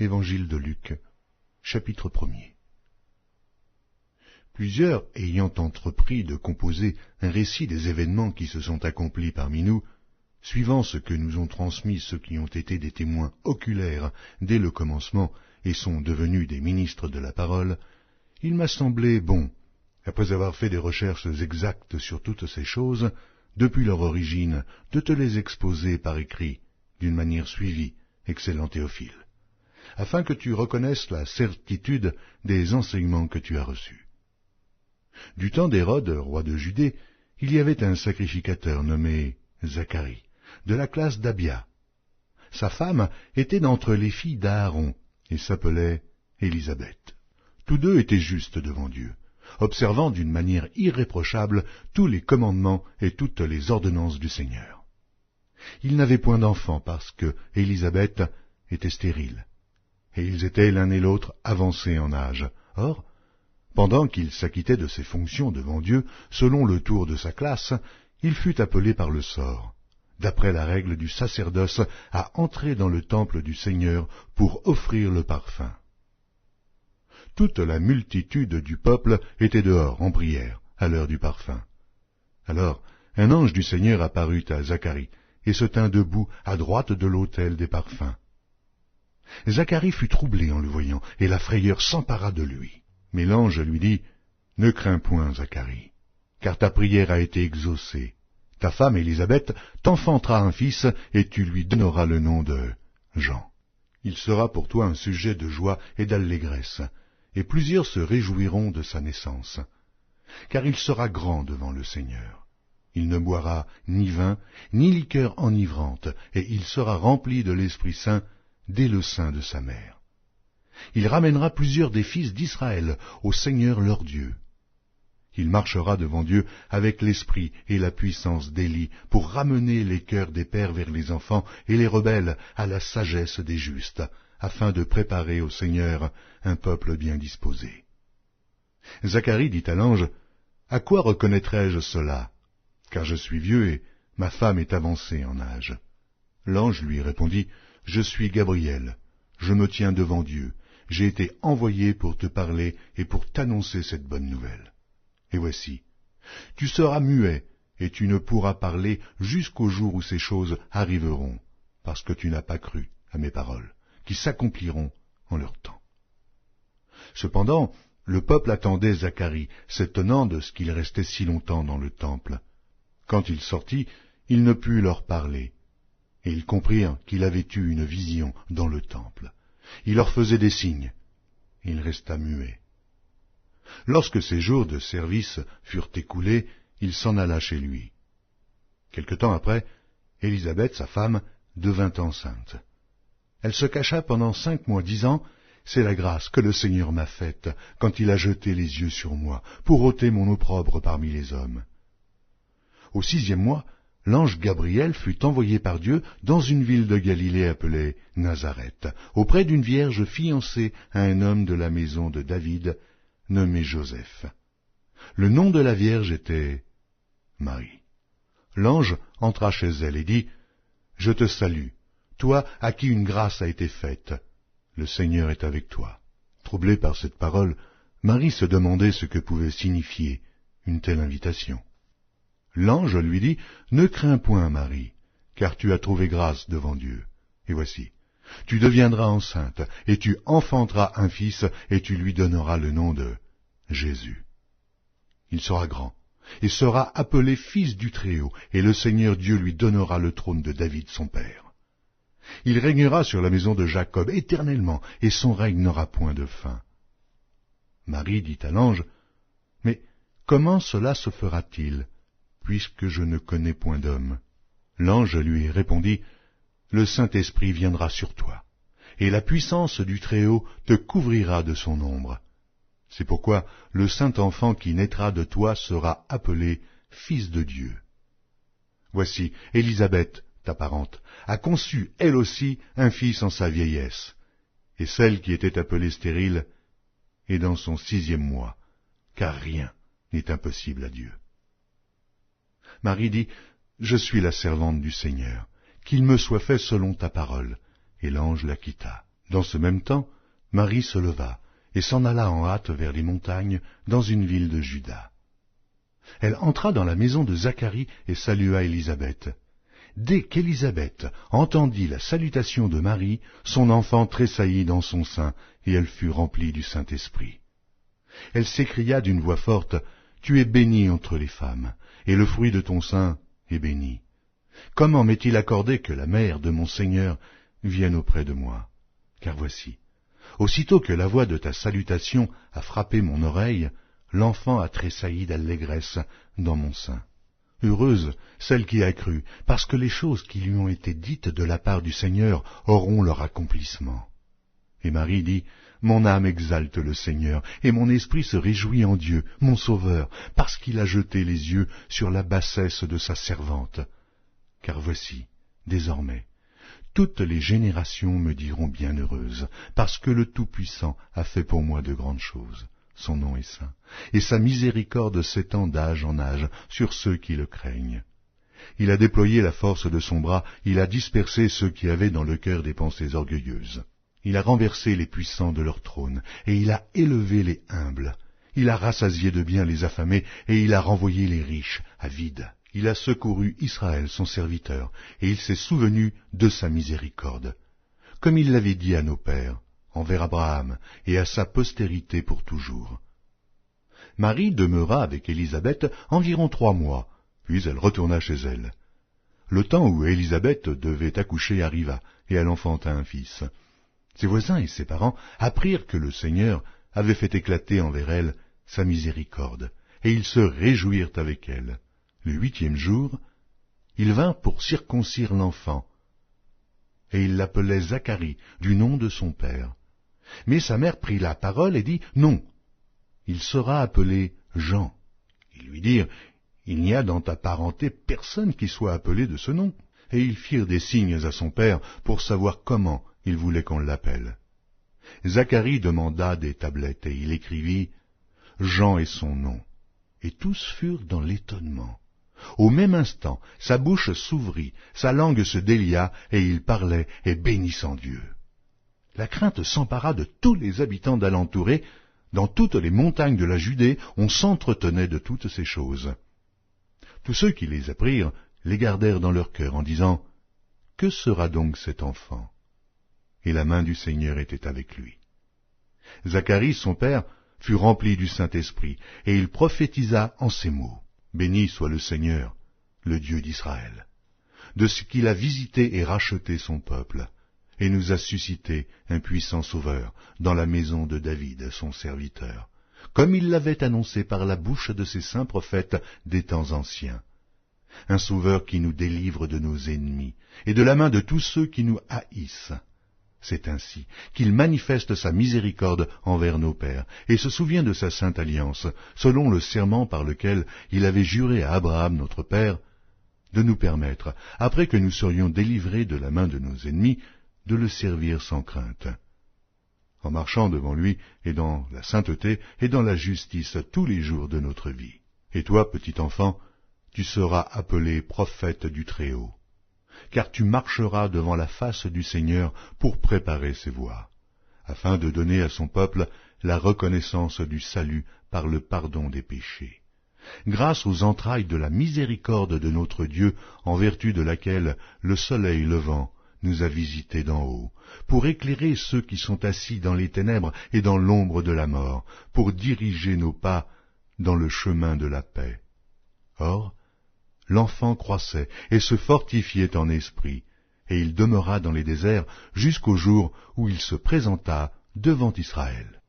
Évangile de Luc, chapitre 1er. Plusieurs, ayant entrepris de composer un récit des événements qui se sont accomplis parmi nous, suivant ce que nous ont transmis ceux qui ont été des témoins oculaires dès le commencement et sont devenus des ministres de la parole, il m'a semblé bon, après avoir fait des recherches exactes sur toutes ces choses, depuis leur origine, de te les exposer par écrit, d'une manière suivie, excellent Théophile, afin que tu reconnaisses la certitude des enseignements que tu as reçus. Du temps d'Hérode, roi de Judée, il y avait un sacrificateur nommé Zacharie, de la classe d'Abia. Sa femme était d'entre les filles d'Aaron, et s'appelait Élisabeth. Tous deux étaient justes devant Dieu, observant d'une manière irréprochable tous les commandements et toutes les ordonnances du Seigneur. Ils n'avaient point d'enfant parce que Élisabeth était stérile, et ils étaient l'un et l'autre avancés en âge. Or, pendant qu'il s'acquittait de ses fonctions devant Dieu, selon le tour de sa classe, il fut appelé par le sort, d'après la règle du sacerdoce, à entrer dans le temple du Seigneur pour offrir le parfum. Toute la multitude du peuple était dehors en prière, à l'heure du parfum. Alors, un ange du Seigneur apparut à Zacharie, et se tint debout à droite de l'autel des parfums. Zacharie fut troublé en le voyant, et la frayeur s'empara de lui. Mais l'ange lui dit, « Ne crains point, Zacharie, car ta prière a été exaucée. Ta femme Élisabeth t'enfantera un fils, et tu lui donneras le nom de Jean. Il sera pour toi un sujet de joie et d'allégresse, et plusieurs se réjouiront de sa naissance, car il sera grand devant le Seigneur. Il ne boira ni vin, ni liqueur enivrante, et il sera rempli de l'Esprit Saint dès le sein de sa mère. Il ramènera plusieurs des fils d'Israël au Seigneur leur Dieu. Il marchera devant Dieu avec l'esprit et la puissance d'Élie pour ramener les cœurs des pères vers les enfants et les rebelles à la sagesse des justes, afin de préparer au Seigneur un peuple bien disposé. » Zacharie dit à l'ange, « À quoi reconnaîtrai-je cela? Car je suis vieux et ma femme est avancée en âge. » L'ange lui répondit, « Je suis Gabriel, je me tiens devant Dieu. J'ai été envoyé pour te parler et pour t'annoncer cette bonne nouvelle. Et voici, tu seras muet et tu ne pourras parler jusqu'au jour où ces choses arriveront, parce que tu n'as pas cru à mes paroles, qui s'accompliront en leur temps. » Cependant, le peuple attendait Zacharie, s'étonnant de ce qu'il restait si longtemps dans le temple. Quand il sortit, il ne put leur parler, et ils comprirent qu'il avait eu une vision dans le temple. Il leur faisait des signes, et il resta muet. Lorsque ses jours de service furent écoulés, il s'en alla chez lui. Quelque temps après, Élisabeth, sa femme, devint enceinte. Elle se cacha pendant 5 mois, disant, « C'est la grâce que le Seigneur m'a faite quand il a jeté les yeux sur moi, pour ôter mon opprobre parmi les hommes. » Au 6e mois, l'ange Gabriel fut envoyé par Dieu dans une ville de Galilée appelée Nazareth, auprès d'une vierge fiancée à un homme de la maison de David, nommé Joseph. Le nom de la vierge était Marie. L'ange entra chez elle et dit, « Je te salue, toi à qui une grâce a été faite. Le Seigneur est avec toi. » Troublée par cette parole, Marie se demandait ce que pouvait signifier une telle invitation. L'ange lui dit, « Ne crains point, Marie, car tu as trouvé grâce devant Dieu. Et voici, tu deviendras enceinte, et tu enfanteras un fils, et tu lui donneras le nom de Jésus. Il sera grand, et sera appelé Fils du Très-Haut, et le Seigneur Dieu lui donnera le trône de David son père. Il régnera sur la maison de Jacob éternellement, et son règne n'aura point de fin. » Marie dit à l'ange, « Mais comment cela se fera-t-il, puisque je ne connais point d'homme? » L'ange lui répondit, « Le Saint-Esprit viendra sur toi, et la puissance du Très-Haut te couvrira de son ombre. C'est pourquoi le Saint-Enfant qui naîtra de toi sera appelé Fils de Dieu. Voici, Élisabeth, ta parente, a conçu elle aussi un fils en sa vieillesse, et celle qui était appelée stérile est dans son 6e mois, car rien n'est impossible à Dieu. » Marie dit, « Je suis la servante du Seigneur, qu'il me soit fait selon ta parole. » Et l'ange la quitta. Dans ce même temps, Marie se leva et s'en alla en hâte vers les montagnes, dans une ville de Juda. Elle entra dans la maison de Zacharie et salua Élisabeth. Dès qu'Élisabeth entendit la salutation de Marie, son enfant tressaillit dans son sein, et elle fut remplie du Saint-Esprit. Elle s'écria d'une voix forte, « Tu es bénie entre les femmes, et le fruit de ton sein est béni. Comment m'est-il accordé que la mère de mon Seigneur vienne auprès de moi? Car voici, aussitôt que la voix de ta salutation a frappé mon oreille, l'enfant a tressailli d'allégresse dans mon sein. Heureuse celle qui a cru, parce que les choses qui lui ont été dites de la part du Seigneur auront leur accomplissement. » Et Marie dit, « Mon âme exalte le Seigneur, et mon esprit se réjouit en Dieu, mon Sauveur, parce qu'il a jeté les yeux sur la bassesse de sa servante. Car voici, désormais, toutes les générations me diront bienheureuse, parce que le Tout-Puissant a fait pour moi de grandes choses. Son nom est saint, et sa miséricorde s'étend d'âge en âge sur ceux qui le craignent. Il a déployé la force de son bras, il a dispersé ceux qui avaient dans le cœur des pensées orgueilleuses. Il a renversé les puissants de leur trône, et il a élevé les humbles. Il a rassasié de biens les affamés, et il a renvoyé les riches à vide. Il a secouru Israël, son serviteur, et il s'est souvenu de sa miséricorde, comme il l'avait dit à nos pères, envers Abraham et à sa postérité pour toujours. » Marie demeura avec Élisabeth environ 3 mois, puis elle retourna chez elle. Le temps où Élisabeth devait accoucher arriva, et elle enfanta un fils. Ses voisins et ses parents apprirent que le Seigneur avait fait éclater envers elle sa miséricorde, et ils se réjouirent avec elle. Le 8e jour, ils vinrent pour circoncire l'enfant, et ils l'appelaient Zacharie, du nom de son père. Mais sa mère prit la parole et dit, « Non, il sera appelé Jean. » Ils lui dirent, « Il n'y a dans ta parenté personne qui soit appelé de ce nom. » Et ils firent des signes à son père pour savoir comment il voulait qu'on l'appelle. Zacharie demanda des tablettes et il écrivit, « Jean est son nom. » Et tous furent dans l'étonnement. Au même instant, sa bouche s'ouvrit, sa langue se délia, et il parlait et bénissant Dieu. La crainte s'empara de tous les habitants d'alentour. Dans toutes les montagnes de la Judée, on s'entretenait de toutes ces choses. Tous ceux qui les apprirent les gardèrent dans leur cœur en disant, « Que sera donc cet enfant ?» Et la main du Seigneur était avec lui. Zacharie, son père, fut rempli du Saint-Esprit, et il prophétisa en ces mots. Béni soit le Seigneur, le Dieu d'Israël, de ce qu'il a visité et racheté son peuple, et nous a suscité un puissant sauveur dans la maison de David, son serviteur, comme il l'avait annoncé par la bouche de ses saints prophètes des temps anciens. Un sauveur qui nous délivre de nos ennemis et de la main de tous ceux qui nous haïssent. C'est ainsi qu'il manifeste sa miséricorde envers nos pères, et se souvient de sa sainte alliance, selon le serment par lequel il avait juré à Abraham notre père, de nous permettre, après que nous serions délivrés de la main de nos ennemis, de le servir sans crainte, en marchant devant lui et dans la sainteté et dans la justice tous les jours de notre vie. Et toi, petit enfant, tu seras appelé prophète du Très-Haut, car tu marcheras devant la face du Seigneur pour préparer ses voies, afin de donner à son peuple la reconnaissance du salut par le pardon des péchés, grâce aux entrailles de la miséricorde de notre Dieu, en vertu de laquelle le soleil levant nous a visités d'en haut, pour éclairer ceux qui sont assis dans les ténèbres et dans l'ombre de la mort, pour diriger nos pas dans le chemin de la paix. Or, l'enfant croissait et se fortifiait en esprit, et il demeura dans les déserts jusqu'au jour où il se présenta devant Israël.